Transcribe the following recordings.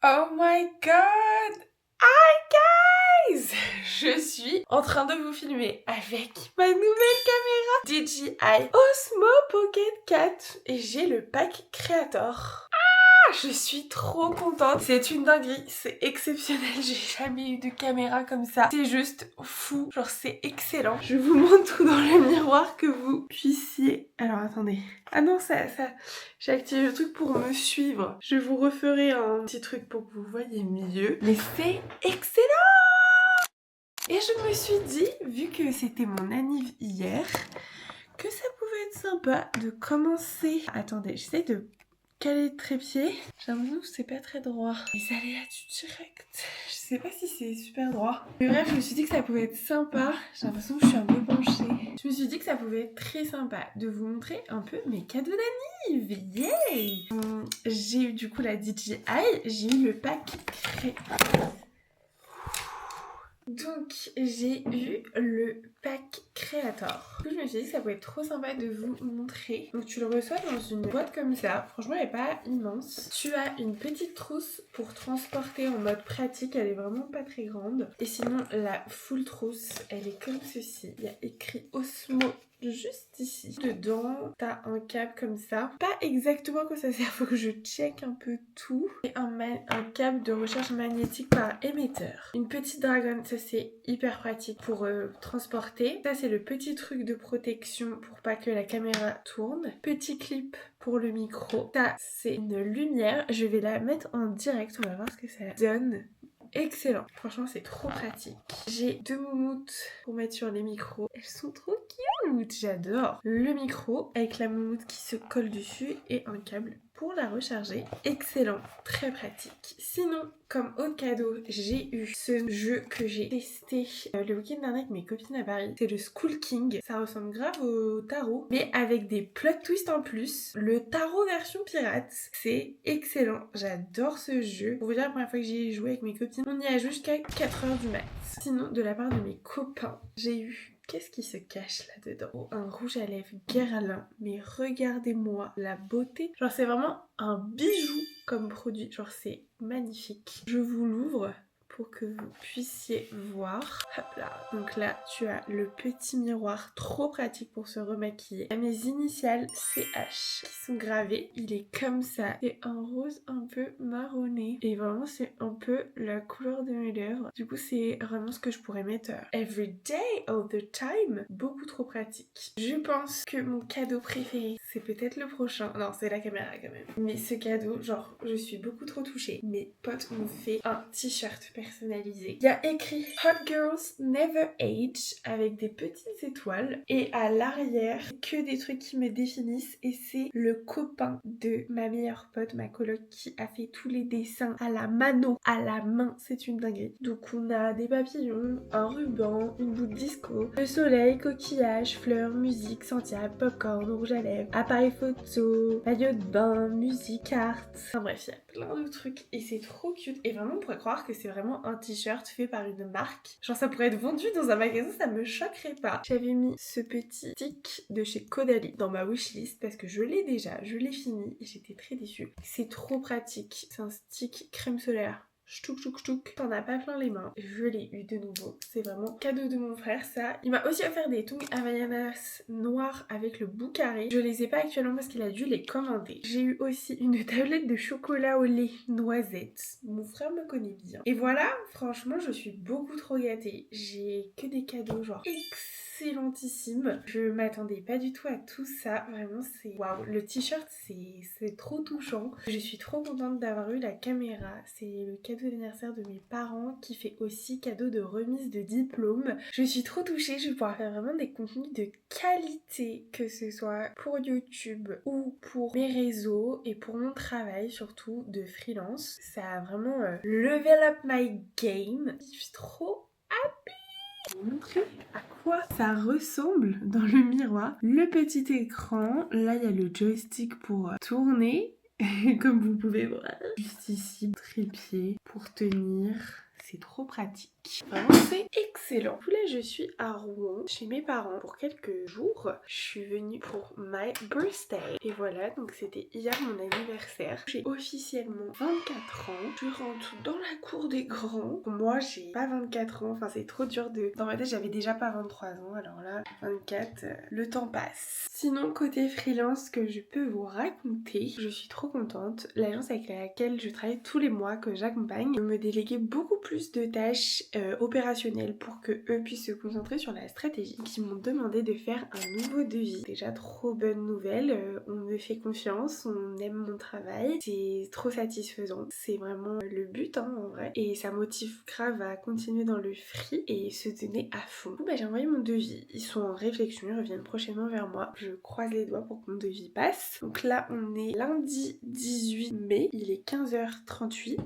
Oh my god! Hi guys! Je suis en train de vous filmer avec ma nouvelle caméra DJI Osmo Pocket 4 et j'ai le pack Creator. Je suis trop contente, c'est une dinguerie, c'est exceptionnel, j'ai jamais eu de caméra comme ça, c'est juste fou, genre c'est excellent. Je vous montre tout dans le miroir que vous puissiez... Alors attendez, ah non j'ai activé le truc pour me suivre, je vous referai un petit truc pour que vous voyez mieux, mais c'est excellent. Et je me suis dit, vu que c'était mon anniv hier, que ça pouvait être sympa de commencer... Attendez, j'essaie de caler le trépied. J'ai l'impression que c'est pas très droit. Les aléas du direct. Je sais pas si c'est super droit. Mais bref, je me suis dit que ça pouvait être sympa. J'ai l'impression que je suis un peu penchée. Je me suis dit que ça pouvait être très sympa de vous montrer un peu mes cadeaux d'anniv. Yay! J'ai eu du coup la DJI. J'ai eu le pack Donc j'ai eu le pack Creator. Du coup je me suis dit que ça pouvait être trop sympa de vous montrer. Donc tu le reçois dans une boîte comme ça. Franchement elle est pas immense. Tu as une petite trousse pour transporter en mode pratique. Elle est vraiment pas très grande. Et sinon la full trousse elle est comme ceci. Il y a écrit Osmo juste ici. Dedans, t'as un câble comme ça. Pas exactement à quoi ça sert, faut que je check un peu tout. Et un câble de recherche magnétique par émetteur. Une petite dragonne, ça c'est hyper pratique pour transporter. Ça c'est le petit truc de protection pour pas que la caméra tourne. Petit clip pour le micro. Ça c'est une lumière, je vais la mettre en direct, on va voir ce que ça donne. Excellent, franchement c'est trop pratique. J'ai deux moumoutes pour mettre sur les micros. Elles sont trop cute, j'adore. Le micro avec la moumoute qui se colle dessus et un câble pour la recharger. Excellent, très pratique. Sinon, comme autre cadeau, j'ai eu ce jeu que j'ai testé le week-end dernier avec mes copines à Paris. C'est le Skull King. Ça ressemble grave au tarot, mais avec des plot twists en plus. Le tarot version pirate. C'est excellent. J'adore ce jeu. Pour vous dire, la première fois que j'y ai joué avec mes copines, on y a joué jusqu'à 4h du mat. Sinon, de la part de mes copains, j'ai eu... Qu'est-ce qui se cache là-dedans? Oh, un rouge à lèvres Guerlain. Mais regardez-moi la beauté. Genre c'est vraiment un bijou comme produit. Genre c'est magnifique. Je vous l'ouvre pour que vous puissiez voir. Hop là. Donc là, tu as le petit miroir trop pratique pour se remaquiller. Il y a mes initiales CH qui sont gravées. Il est comme ça. C'est un rose un peu marronné. Et vraiment, c'est un peu la couleur de mes lèvres. Du coup, c'est vraiment ce que je pourrais mettre every day, all the time. Beaucoup trop pratique. Je pense que mon cadeau préféré, c'est peut-être le prochain. Non, c'est la caméra quand même. Mais ce cadeau, genre, je suis beaucoup trop touchée. Mes potes m'ont fait un t-shirt personnalisé. Il y a écrit Hot Girls Never Age avec des petites étoiles. Et à l'arrière, que des trucs qui me définissent. Et c'est le copain de ma meilleure pote, ma coloc, qui a fait tous les dessins à la mano, à la main. C'est une dinguerie. Donc on a des papillons, un ruban, une boule disco, le soleil, coquillage, fleurs, musique, Santiago, popcorn, rouge à lèvres, appareil photo, maillot de bain, musique, carte. Enfin bref, il y a plein de trucs et c'est trop cute. Et vraiment, on pourrait croire que c'est vraiment un t-shirt fait par une marque. Genre ça pourrait être vendu dans un magasin, ça me choquerait pas. J'avais mis ce petit stick de chez Caudalie dans ma wishlist parce que je l'ai déjà, je l'ai fini et j'étais très déçue. C'est trop pratique. C'est un stick crème solaire. Ch'touk ch'touk ch'touk. T'en as pas plein les mains. Je l'ai eu de nouveau. C'est vraiment cadeau de mon frère ça. Il m'a aussi offert des tongs Havaianas noirs avec le bout carré. Je les ai pas actuellement parce qu'il a dû les commander. J'ai eu aussi une tablette de chocolat au lait noisette. Mon frère me connaît bien. Et voilà, franchement je suis beaucoup trop gâtée. J'ai que des cadeaux genre excellentissime. Je m'attendais pas du tout à tout ça. Vraiment, c'est waouh. Le t-shirt, c'est trop touchant. Je suis trop contente d'avoir eu la caméra. C'est le cadeau d'anniversaire de mes parents qui fait aussi cadeau de remise de diplôme. Je suis trop touchée. Je vais pouvoir faire vraiment des contenus de qualité, que ce soit pour YouTube ou pour mes réseaux et pour mon travail, surtout de freelance. Ça a vraiment level up my game. Je suis trop happy. Je vais vous montrer à quoi ça ressemble dans le miroir. Le petit écran, là il y a le joystick pour tourner, comme vous pouvez voir. Juste ici, trépied pour tenir. c'est trop pratique. Vraiment c'est excellent. Du coup là je suis à Rouen chez mes parents pour quelques jours. Je suis venue pour my birthday. Et voilà, donc c'était hier mon anniversaire. J'ai officiellement 24 ans. Je rentre dans la cour des grands. Moi j'ai pas 24 ans, enfin c'est trop dur de... Dans ma tête j'avais déjà pas 23 ans, alors là 24, le temps passe. Sinon côté freelance que je peux vous raconter, je suis trop contente. L'agence avec laquelle je travaille tous les mois, que j'accompagne, me déléguer beaucoup plus de tâches opérationnelles pour que eux puissent se concentrer sur la stratégie. Qui m'ont demandé de faire un nouveau devis. Déjà trop bonne nouvelle, on me fait confiance, on aime mon travail, c'est trop satisfaisant. C'est vraiment le but hein, en vrai. Et ça motive grave à continuer dans le free et se donner à fond. Du coup, j'ai envoyé mon devis, ils sont en réflexion, ils reviennent prochainement vers moi. Je croise les doigts pour que mon devis passe. Donc là on est lundi 18 mai, il est 15h38.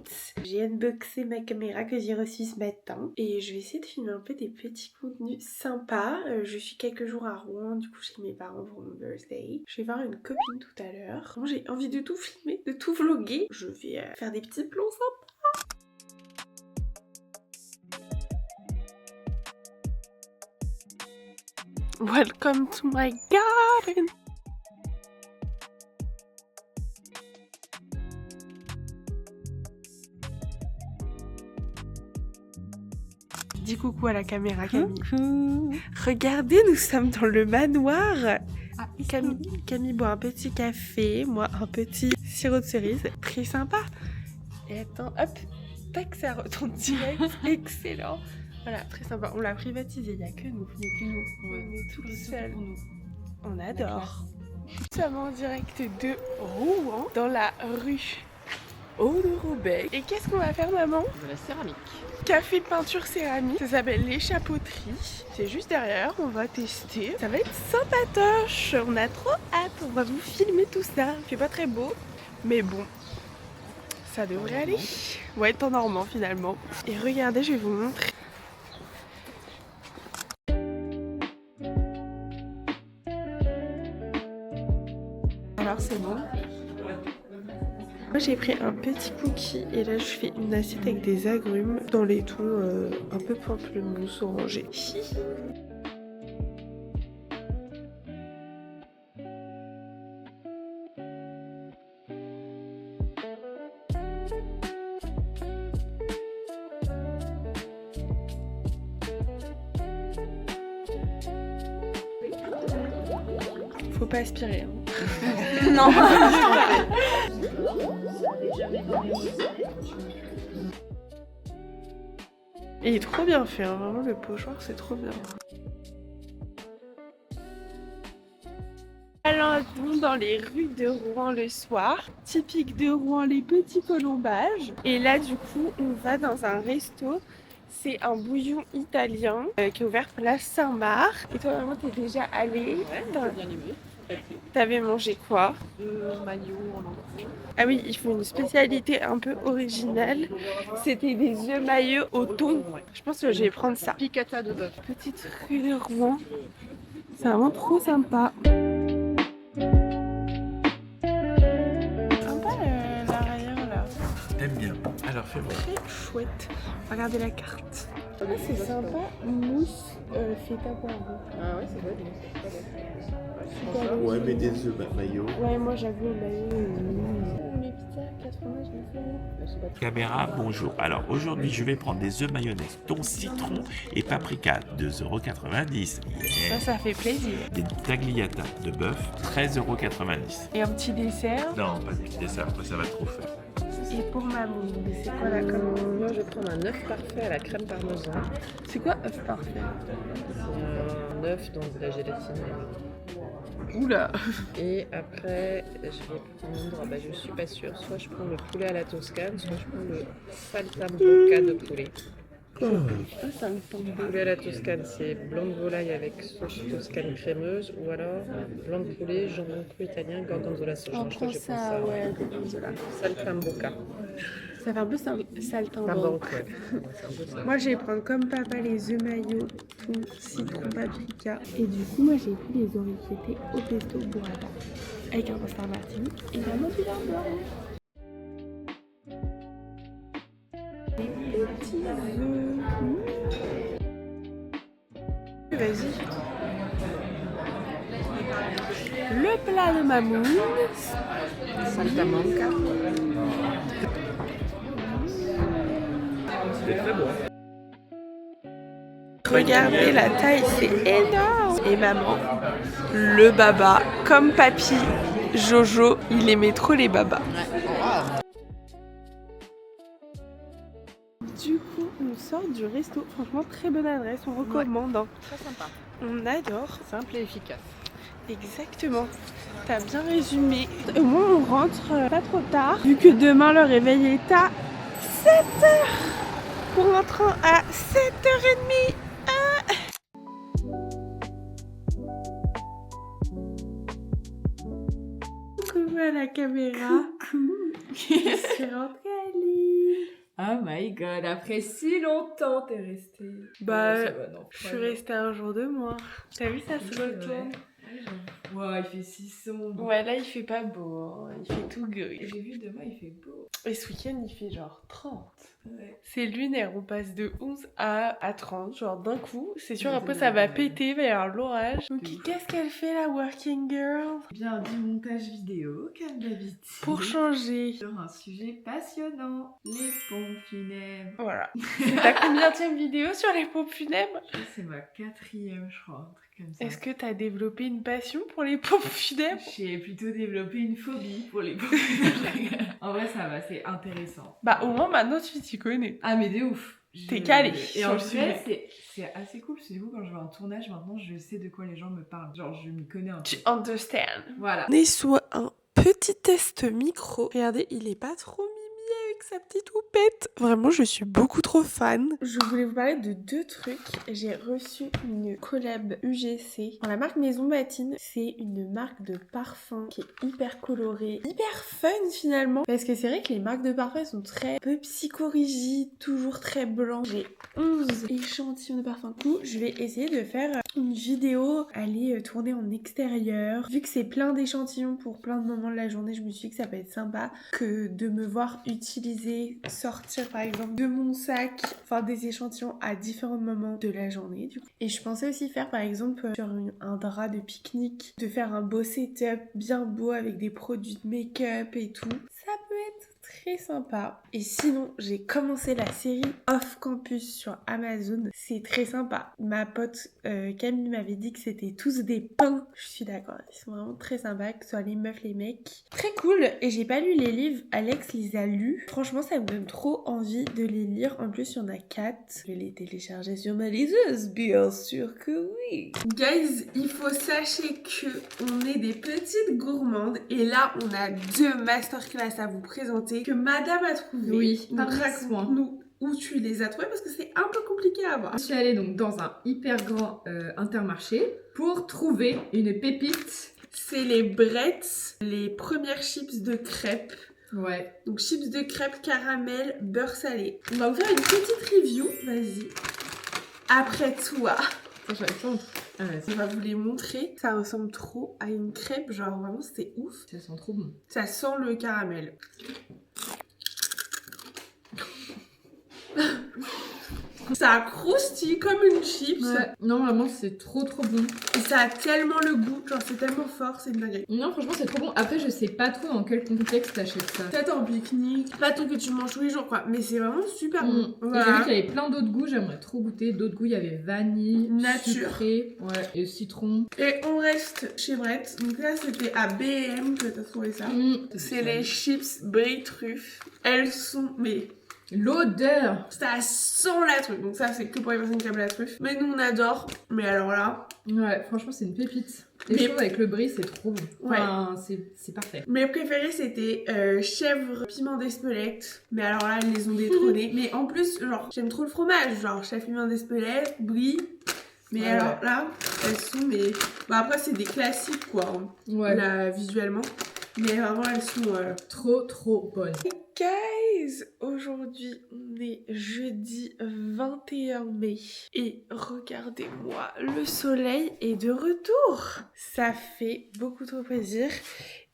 J'ai unboxé ma caméra que j'ai reçue ce matin et je vais essayer de filmer un peu des petits contenus sympas. Je suis quelques jours à Rouen, du coup chez mes parents pour mon birthday. Je vais voir une copine tout à l'heure. Vraiment j'ai envie de tout filmer, de tout vlogger. Je vais faire des petits plans sympas. Welcome to my garden. Dis coucou à la caméra Camille. Coucou. Regardez, nous sommes dans le manoir. Camille boit un petit café, moi un petit sirop de cerise. Très sympa. Et attends, hop, tac, ça retombe direct. Excellent. Voilà, très sympa. On l'a privatisé, il n'y a que nous. Il n'y a que nous. Ouais. On est tout seuls. On adore. Nous sommes en direct de Rouen, dans la rue Aude-Roubaix. Et qu'est-ce qu'on va faire, maman? De la céramique. Café peinture céramique, ça s'appelle l'échappoterie. C'est juste derrière, on va tester. Ça va être sympatoche. On a trop hâte, on va vous filmer tout ça. Il fait pas très beau, mais bon, ça devrait aller. Ouais, temps normand finalement. Et regardez, je vais vous montrer. Alors c'est bon. Moi j'ai pris un petit cookie et là je fais une assiette avec des agrumes dans les tons un peu pamplemousse orangé. Faut pas aspirer. Hein. Non. Il est trop bien fait, hein. Vraiment le pochoir c'est trop bien. Allons dans les rues de Rouen le soir. Typique de Rouen, les petits colombages. Et là du coup on va dans un resto. C'est un bouillon italien qui est ouvert place Saint-Marc. Et toi maman t'es déjà allée? Ouais, j'ai bien aimé. T'avais mangé quoi? Maillot en entier. Ah oui, ils font une spécialité un peu originale. C'était des œufs maillot au thon. Je pense que je vais prendre ça. Piccata de bœuf. Petite rue de Rouen. C'est vraiment trop sympa. Sympa l'arrière là. T'aimes bien. Alors fais voir. Très chouette. Regardez la carte. Ah, c'est sympa. Mousse feta poireau. Ah ouais, c'est bon. Super bon. Ouais, mais des œufs maillot. Ouais, moi j'avoue le maillot. Les pizzas, 80, je me fais. Caméra, bonjour. Alors aujourd'hui, je vais prendre des œufs mayonnaise, thon, citron et paprika, 2,90 €. Yeah. Ça fait plaisir. Des tagliata de bœuf, 13,90 €. Et un petit dessert. Non, pas de petit dessert, après ça va trop faire. Et pour maman, c'est quoi la commande? Moi, je vais prendre un œuf parfait à la crème parmesan. C'est quoi œuf parfait? C'est un œuf, donc de la gélatine. Oula. Et après, je vais prendre, je suis pas sûre, soit je prends le poulet à la toscane, soit je prends le saltimbocca de poulet. Ah, ça me tente Le poulet à la toscane, c'est blanc de volaille avec sauce toscane crémeuse, ou alors blanc de poulet, jambon cru italien, gorgonzola sauce. On Je crois prend que je prends ça, ouais, gorgonzola. Saltimbocca. Ça fait un peu saltimbanque. Saltimbanque, ouais. C'est un peu ça. Moi, je vais prendre comme papa les œufs maillot, thon, citron, paprika. Et du coup, moi, j'ai pris les orecchietés au pesto burrata. Avec un pasta martini et un autre blanc. Les petits œufs. Vas-y. Le plat de mamoun. Saltamanca. C'était très bon. Regardez la taille, c'est énorme. Et maman, le baba, comme papy, Jojo, il aimait trop les babas. Du coup, on sort du resto. Franchement, très bonne adresse, on recommande. Hein. Très sympa. On adore. Simple et efficace. Exactement. T'as bien résumé. Au moins, on rentre pas trop tard. Vu que demain, le réveil est à 7h. Pour un train à 7h30. Coucou à la caméra. Je suis rentrée à Lille. Oh my god, après si longtemps t'es restée. Bah, Ouais, ça va, non, je suis pas restée un jour de moins. T'as vu, ça se Ouais. retourne. Ouais, il fait si sombre. Ouais, là, il fait pas beau. Hein. Il fait tout gris. J'ai vu demain, il fait beau. Et ce week-end, il fait genre 30. Ouais. C'est lunaire, on passe de 11 à 30, genre d'un coup. C'est sûr, Ouais, après c'est ça va vrai. péter, il va y avoir l'orage. Donc, De ouf. qu'est-ce qu'elle fait, la working girl? Bien du montage vidéo, comme d'habitude. Pour changer. Sur un sujet passionnant, les pompes funèbres. Voilà. C'est ta combienième vidéo sur les pompes funèbres? C'est ma 4e, je crois, un truc comme ça. Est-ce que t'as développé une passion pour les pompes funèbres? J'ai plutôt développé une phobie pour les pompes funèbres. En vrai, ça va, c'est intéressant. Bah, au moins maintenant tu t'y connais. Ah, mais de ouf. T'es calée Et sur en le vrai, sujet. c'est assez cool. C'est du coup, quand je vais à un tournage, maintenant, je sais de quoi les gens me parlent. Genre, je m'y connais un peu. Tu understand. Voilà. On est sous un petit test micro. Regardez, il est pas trop mimi avec sa petite houppette. Vraiment, je suis beaucoup trop fan. Je voulais vous parler de 2 trucs. J'ai reçu une collab UGC. Dans la marque Maison Matine, c'est une marque de parfum qui est hyper colorée, hyper fun finalement. Parce que c'est vrai que les marques de parfum sont très peu psychorigides, toujours très blancs. J'ai 11 échantillons de parfum. Du coup, je vais essayer de faire une vidéo, aller tourner en extérieur. Vu que c'est plein d'échantillons pour plein de moments de la journée, je me suis dit que ça peut être sympa que de me voir utiliser, sortir par exemple de mon sac, enfin des échantillons à différents moments de la journée du coup. Et je pensais aussi faire par exemple sur un drap de pique-nique, de faire un beau setup bien beau avec des produits de make-up et tout. Ça peut être très sympa. Et sinon, j'ai commencé la série Off Campus sur Amazon. C'est très sympa. Ma pote Camille m'avait dit que c'était tous des pains. Je suis d'accord. Ils sont vraiment très sympas, que ce soit les meufs, les mecs. Très cool. Et j'ai pas lu les livres. Alex les a lus. Franchement, ça me donne trop envie de les lire. En plus, il y en a 4. Je vais les télécharger sur ma liseuse. Bien sûr que oui. Guys, il faut sachez que on est des petites gourmandes. Et là, on a 2 masterclass à vous présenter que madame a trouvé. Oui, Donc par raconte-nous où tu les as trouvés parce que c'est un peu compliqué à avoir. Je suis allée donc dans un hyper grand Intermarché pour trouver une pépite. C'est les Bretz, les premières chips de crêpes. Ouais. Donc chips de crêpes caramel beurre salé. On va vous faire une petite review, vas-y. Après toi. Ça, j'avais pas envie. Ah, On va vous les montrer. Ça ressemble trop à une crêpe, genre vraiment c'était ouf. ça sent trop bon. Ça sent le caramel. Ça croustille comme une chips. Ouais. Non, vraiment, c'est trop bon. Et ça a tellement le goût, genre c'est tellement fort, c'est une dinguerie. Non, franchement, c'est trop bon. Après, je sais pas trop dans quel contexte t'achètes ça. Peut-être en pique-nique, pas tout que tu manges tous les jours quoi, mais c'est vraiment super bon. Et j'ai vu Voilà. qu'il y avait plein d'autres goûts, j'aimerais trop goûter. D'autres goûts, il y avait vanille, Nature. sucré, ouais, et citron. Et on reste chez Brett, donc là c'était à B&M que t'as trouvé ça. C'est les chips brie truffe. Elles sont, mais L'odeur. ça sent la truffe, donc ça c'est que pour les personnes qui aiment la truffe. Mais nous on adore, mais alors là... Ouais, franchement, c'est une pépite. Et Mais- je trouve avec le brie, c'est trop bon. Enfin, c'est parfait. Mes préférés c'était chèvre piment d'Espelette, mais alors là ils les ont détrônés. Mais en plus, genre j'aime trop le fromage, genre chèvre piment d'Espelette, brie. Mais Ouais, alors ouais. là, elles sont mais... Bah après c'est des classiques quoi, hein, Ouais. là, visuellement. Mais vraiment elles sont... Trop bonne. Guys, aujourd'hui on est jeudi 21 mai et regardez-moi, le soleil est de retour. Ça fait beaucoup trop plaisir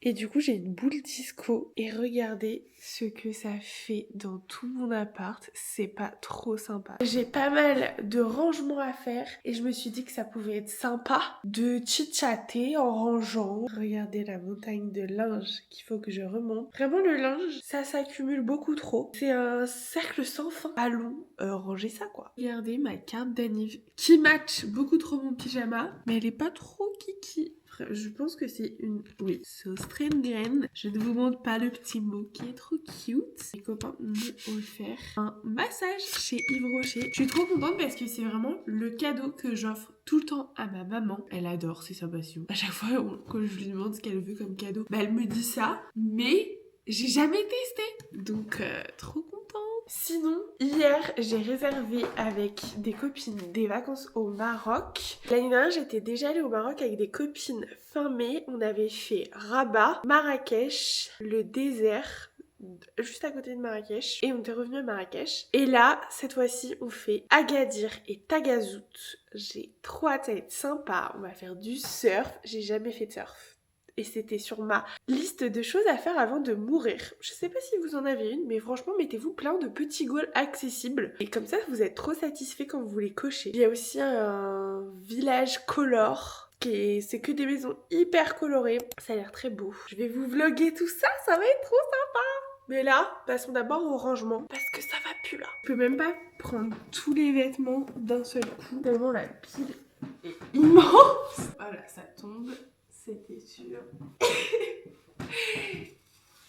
Et du coup j'ai une boule disco et regardez ce que ça fait dans tout mon appart, c'est pas trop sympa. J'ai pas mal de rangements à faire et je me suis dit que ça pouvait être sympa de chit-chatter en rangeant. Regardez la montagne de linge qu'il faut que je remonte. Vraiment le linge, ça s'accumule beaucoup trop. C'est un cercle sans fin. Allons ranger ça quoi. Regardez ma carte d'anniv qui match beaucoup trop mon pyjama, mais elle est pas trop kiki. Je pense que c'est une... Oui, sauce Strengren. Je ne vous montre pas le petit mot qui est trop cute. Mes copains m'ont offert un massage chez Yves Rocher. Je suis trop contente parce que c'est vraiment le cadeau que j'offre tout le temps à ma maman. Elle adore, c'est sa passion. À chaque fois quand je lui demande ce qu'elle veut comme cadeau, bah elle me dit ça, mais j'ai jamais testé. Donc trop contente. Sinon, hier, j'ai réservé avec des copines des vacances au Maroc. L'année dernière, j'étais déjà allée au Maroc avec des copines fin mai. On avait fait Rabat, Marrakech, le désert, juste à côté de Marrakech. Et on était revenu à Marrakech. Et là, cette fois-ci, on fait Agadir et Tagazout. J'ai trop hâte, ça va être sympa. On va faire du surf. J'ai jamais fait de surf. Et c'était sur ma liste de choses à faire avant de mourir. Je sais pas si vous en avez une, mais franchement, mettez-vous plein de petits goals accessibles. Et comme ça, vous êtes trop satisfait quand vous les cochez. Il y a aussi un village color. C'est que des maisons hyper colorées. Ça a l'air très beau. Je vais vous vlogger tout ça, ça va être trop sympa. Mais là, passons d'abord au rangement, parce que ça va plus là. Je peux même pas prendre tous les vêtements d'un seul coup, tellement la pile est immense. Voilà, ça tombe. C'était sûr.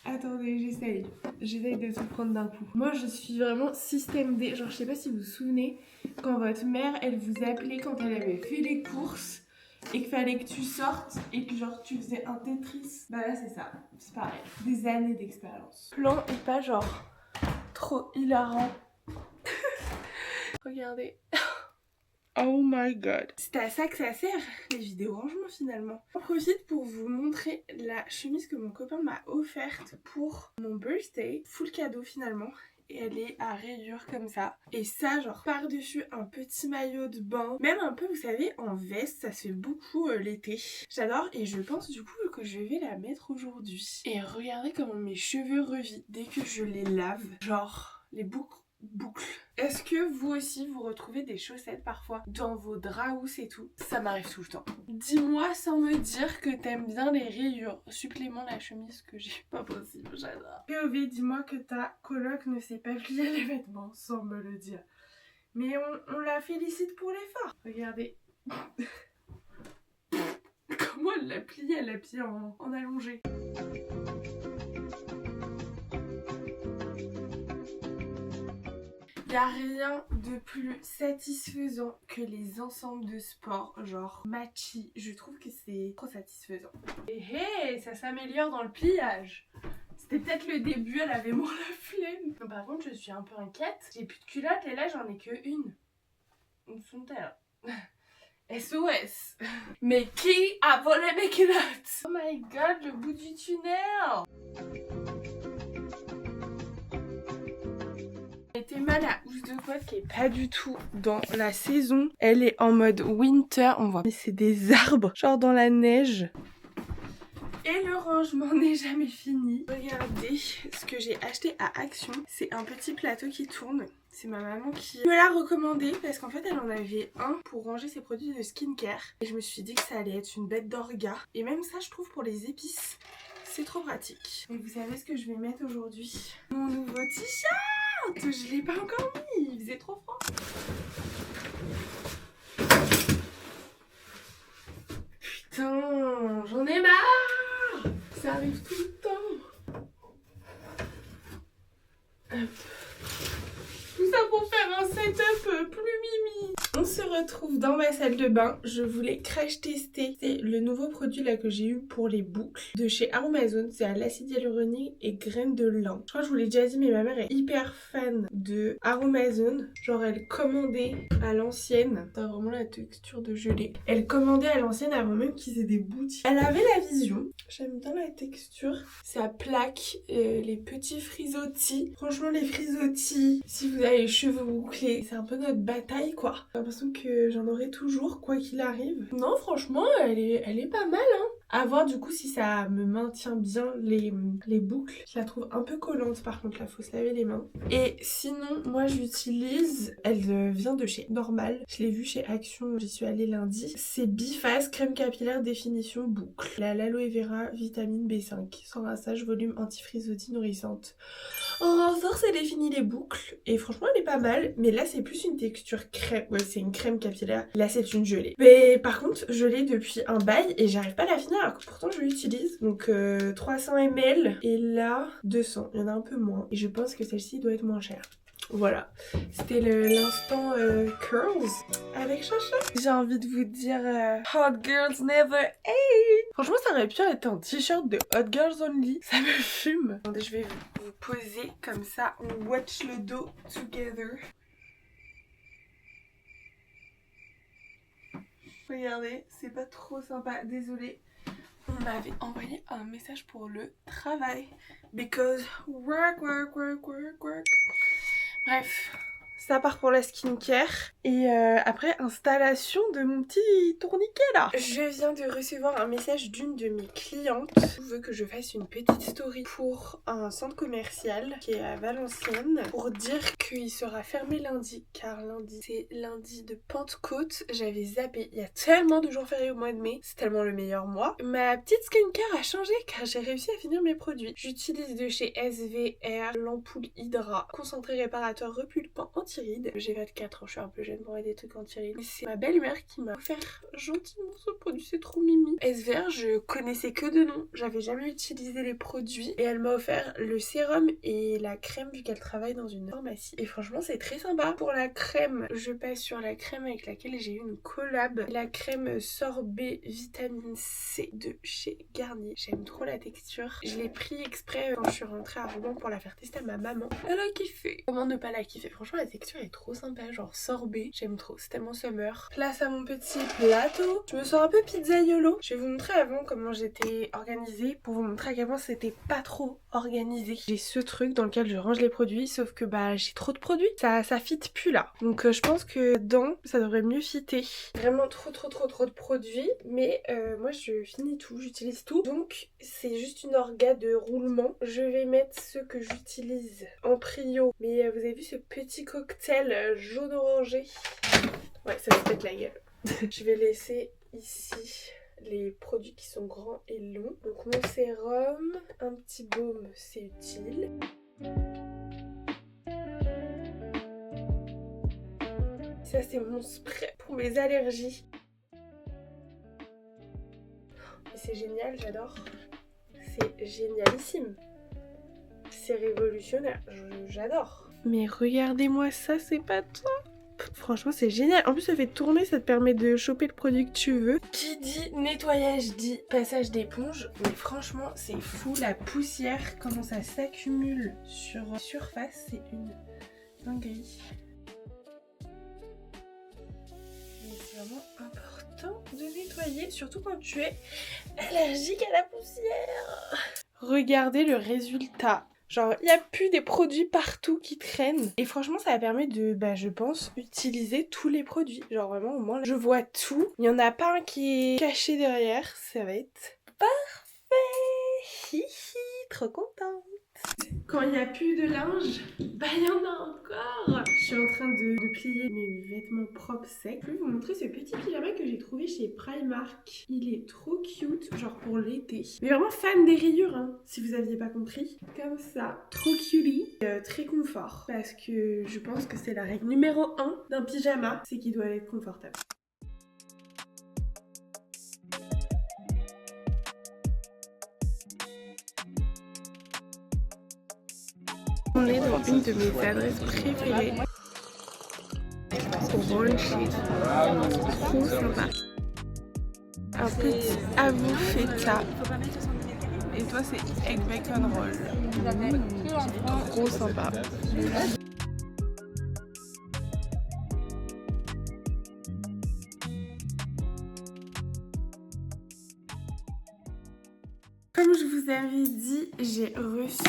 Attendez, j'essaye de tout prendre d'un coup. Moi je suis vraiment système D. Genre je sais pas si vous vous souvenez, quand votre mère elle vous appelait quand elle avait fait les courses et qu'il fallait que tu sortes et que genre tu faisais un Tetris. Bah là c'est ça, c'est pareil. Des années d'expérience. Plan et pas genre trop hilarant. Regardez. Oh my god. C'est à ça que ça sert, les vidéos rangement finalement. J'en profite pour vous montrer la chemise que mon copain m'a offerte pour mon birthday. Full cadeau finalement. Et elle est à rayures comme ça. Et ça, genre par-dessus un petit maillot de bain. Même un peu, vous savez, en veste, ça se fait beaucoup l'été. J'adore et je pense du coup que je vais la mettre aujourd'hui. Et regardez comment mes cheveux revivent dès que je les lave. Genre, les boucles. Est-ce que vous aussi vous retrouvez des chaussettes parfois dans vos draps housses et tout? Ça m'arrive tout le temps. Dis-moi sans me dire que t'aimes bien les rayures. Supplément la chemise que j'ai. Pas possible, j'adore. POV, dis-moi que ta coloc ne sait pas plier les vêtements sans me le dire. Mais on la félicite pour l'effort. Regardez. Comment elle l'a plié? Elle l'a plié en allongé. Y a rien de plus satisfaisant que les ensembles de sport, genre matchy. Je trouve que c'est trop satisfaisant. Et hey, ça s'améliore dans le pliage. C'était peut-être le début, elle avait moins la flemme. Mais par contre, je suis un peu inquiète. J'ai plus de culottes et là, j'en ai que une. Où sont-elles? SOS. Mais qui a volé mes culottes? Oh my god, le bout du tunnel. J'ai mal à housse de couette qui est pas du tout dans la saison. Elle est en mode winter, on voit. Mais c'est des arbres, genre dans la neige. Et le rangement n'est jamais fini. Regardez ce que j'ai acheté à Action. C'est un petit plateau qui tourne. C'est ma maman qui me l'a recommandé parce qu'en fait elle en avait un pour ranger ses produits de skincare. Et je me suis dit que ça allait être une bête d'orga. Et même ça je trouve pour les épices, c'est trop pratique. Et vous savez ce que je vais mettre aujourd'hui? Mon nouveau t-shirt! Je l'ai pas encore mis, il faisait trop froid. Putain, j'en ai marre. Ça arrive tout le temps. Hop. Tout ça pour faire un setup plus mimi. On se retrouve dans ma salle de bain. Je voulais crash tester. C'est le nouveau produit là que j'ai eu pour les boucles de chez Aromazone. C'est à l'acide hyaluronique et graines de lin. Je crois que je vous l'ai déjà dit, mais ma mère est hyper fan de Aromazone. Genre elle commandait à l'ancienne. T'as vraiment la texture de gelée. Elle commandait à l'ancienne avant même qu'ils aient des boutiques. Elle avait la vision. J'aime bien la texture. Ça plaque les petits frisottis. Franchement les frisottis, si vous avez les cheveux bouclés, c'est un peu notre bataille quoi. J'ai l'impression que j'en aurai toujours quoi qu'il arrive. Non franchement elle est pas mal hein. À voir du coup si ça me maintient bien les boucles. Je la trouve un peu collante par contre là, faut se laver les mains. Et sinon moi j'utilise, elle vient de chez Normal. Je l'ai vue chez Action, j'y suis allée lundi. C'est Biphase crème capillaire définition boucle. La l'aloe vera vitamine B5 sans rinçage, volume anti-frisottis nourrissante. En renfort ça définit les boucles et franchement elle est pas mal, mais là c'est plus une texture crème, ouais c'est une crème capillaire, là c'est une gelée. Mais par contre je l'ai depuis un bail et j'arrive pas à la finir alors que pourtant je l'utilise. Donc 300 ml et là 200, il y en a un peu moins et je pense que celle-ci doit être moins chère. Voilà, c'était l'instant curls avec Chacha. J'ai envie de vous dire Hot Girls Never Ate. Franchement ça aurait pu être un t-shirt de Hot Girls Only, ça me fume. Attendez, je vais vous poser comme ça, on watch le dos together. Regardez, c'est pas trop sympa, désolée. On m'avait envoyé un message pour le travail. Because work. Bref, ça part pour la skincare. Et après, installation de mon petit tourniquet là. Je viens de recevoir un message d'une de mes clientes qui veut que je fasse une petite story pour un centre commercial qui est à Valenciennes pour dire qu'il sera fermé lundi. Car lundi, c'est lundi de Pentecôte. J'avais zappé. Il y a tellement de jours fériés au mois de mai. C'est tellement le meilleur mois. Ma petite skincare a changé car j'ai réussi à finir mes produits. J'utilise de chez SVR l'ampoule Hydra, concentré réparateur repulpant anti-rides. J'ai 24 ans, je suis un peu jeune pour des trucs anti-rides. C'est ma belle-mère qui m'a offert gentiment ce produit, c'est trop mimi. SVR, je connaissais que de nom, j'avais jamais utilisé les produits et elle m'a offert le sérum et la crème vu qu'elle travaille dans une pharmacie. Et franchement, c'est très sympa. Pour la crème, je passe sur la crème avec laquelle j'ai eu une collab, la crème sorbet vitamine C de chez Garnier. J'aime trop la texture. Je l'ai pris exprès quand je suis rentrée à Rouen pour la faire tester à ma maman. Elle a kiffé. Comment ne pas la kiffer? Franchement, la texture est trop sympa, genre sorbet. J'aime trop, c'est tellement summer. Place à mon petit plateau. Je me sens un peu pizzaiolo. Je vais vous montrer avant comment j'étais organisée pour vous montrer à quel point c'était pas trop organisé. J'ai ce truc dans lequel je range les produits, sauf que bah j'ai trop de produits. Ça fit plus là. Donc je pense que dedans, ça devrait mieux fitter. Vraiment trop de produits. Mais moi je finis tout, j'utilise tout. Donc c'est juste une orga de roulement. Je vais mettre ce que j'utilise en prio. Mais vous avez vu ce petit cocktail jaune orangé? Ouais, ça me pète la gueule. Je vais laisser ici les produits qui sont grands et longs. Donc mon sérum, un petit baume, c'est utile. Ça c'est mon spray pour mes allergies. Et c'est génial, j'adore. C'est génialissime. C'est révolutionnaire, j'adore. Mais regardez-moi ça, c'est pas top. Franchement c'est génial. En plus ça fait tourner, ça te permet de choper le produit que tu veux. Qui dit nettoyage dit passage d'éponge. Mais franchement c'est fou, la poussière, comment ça s'accumule sur la surface, c'est une dinguerie. C'est vraiment important de nettoyer, surtout quand tu es allergique à la poussière. Regardez le résultat. Genre, il n'y a plus des produits partout qui traînent. Et franchement, ça permet de, je pense, utiliser tous les produits. Genre vraiment, au moins, là, je vois tout. Il n'y en a pas un qui est caché derrière. Ça va être parfait. Hihi, trop contente. Quand il n'y a plus de linge, il y en a encore. Je suis en train de plier mes vêtements propres secs. Je vais vous montrer ce petit pyjama que j'ai trouvé chez Primark. Il est trop cute, genre pour l'été. Mais vraiment fan des rayures, hein, si vous aviez pas compris. Comme ça, trop cutie. Très confort. Parce que je pense que c'est la règle numéro 1 d'un pyjama, c'est qu'il doit être confortable. On est dans une de mes adresses préférées. Orange, trop sympa. Un petit avou feta. Et toi c'est egg bacon roll. Trop sympa. Comme je vous avais dit, j'ai reçu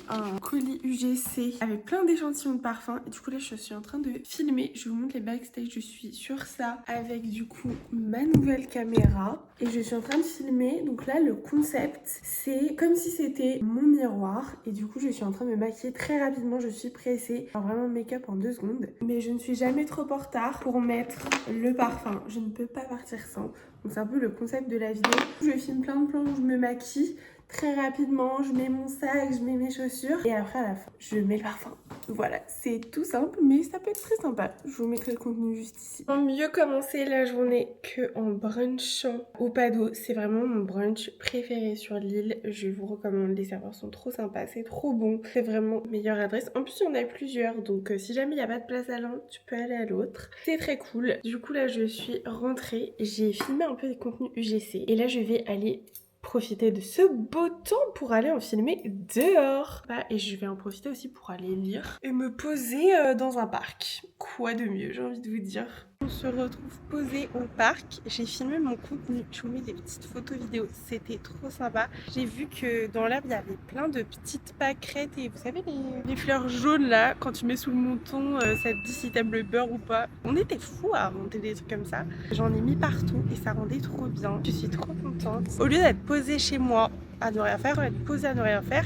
un colis UGC avec plein d'échantillons de parfums. Et du coup là je suis en train de filmer. Je vous montre les backstage, je suis sur ça avec du coup ma nouvelle caméra. Et je suis en train de filmer. Donc là le concept c'est comme si c'était mon miroir. Et du coup je suis en train de me maquiller très rapidement. Je suis pressée. Alors vraiment make-up en 2 secondes. Mais je ne suis jamais trop en retard pour mettre le parfum. Je ne peux pas partir sans. Donc c'est un peu le concept de la vidéo. Je filme plein de plans où je me maquille très rapidement, je mets mon sac, je mets mes chaussures et après à la fin je mets le parfum. Voilà, c'est tout simple mais ça peut être très sympa. Je vous mettrai le contenu juste ici. Pour mieux commencer la journée que en brunchant au Pado, c'est vraiment mon brunch préféré sur l'île. Je vous recommande, les serveurs sont trop sympas, c'est trop bon, c'est vraiment meilleure adresse. En plus il y en a plusieurs donc si jamais il n'y a pas de place à l'un, tu peux aller à l'autre. C'est très cool. Du coup là je suis rentrée, j'ai filmé un peu des contenus UGC et là je vais aller profiter de ce beau temps pour aller en filmer dehors. Et je vais en profiter aussi pour aller lire et me poser dans un parc. Quoi de mieux, j'ai envie de vous dire. On se retrouve posé au parc. J'ai filmé mon contenu. Je vous mets des petites photos vidéos. C'était trop sympa. J'ai vu que dans l'herbe, il y avait plein de petites pâquerettes. Et vous savez, les fleurs jaunes là, quand tu mets sous le menton, ça te dit si t'aimes le beurre ou pas. On était fous à monter des trucs comme ça. J'en ai mis partout et ça rendait trop bien. Je suis trop contente. Au lieu d'être posée chez moi à ne rien faire, être posée à ne rien faire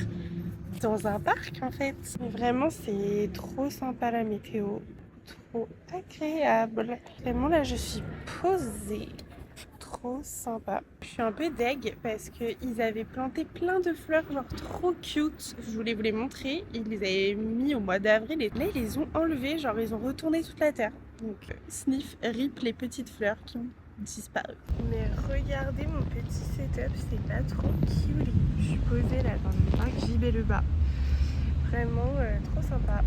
dans un parc en fait. Mais vraiment, c'est trop sympa la météo. Trop agréable. Vraiment là je suis posée. Trop sympa. Je suis un peu deg parce qu'ils avaient planté plein de fleurs genre trop cute. Je voulais vous les montrer. Ils les avaient mis au mois d'avril et là ils les ont enlevés. Genre ils ont retourné toute la terre. Donc sniff, rip les petites fleurs qui ont disparu. Mais regardez mon petit setup, c'est pas trop cute. Je suis posée là dans le parc JB le bas. Vraiment trop sympa.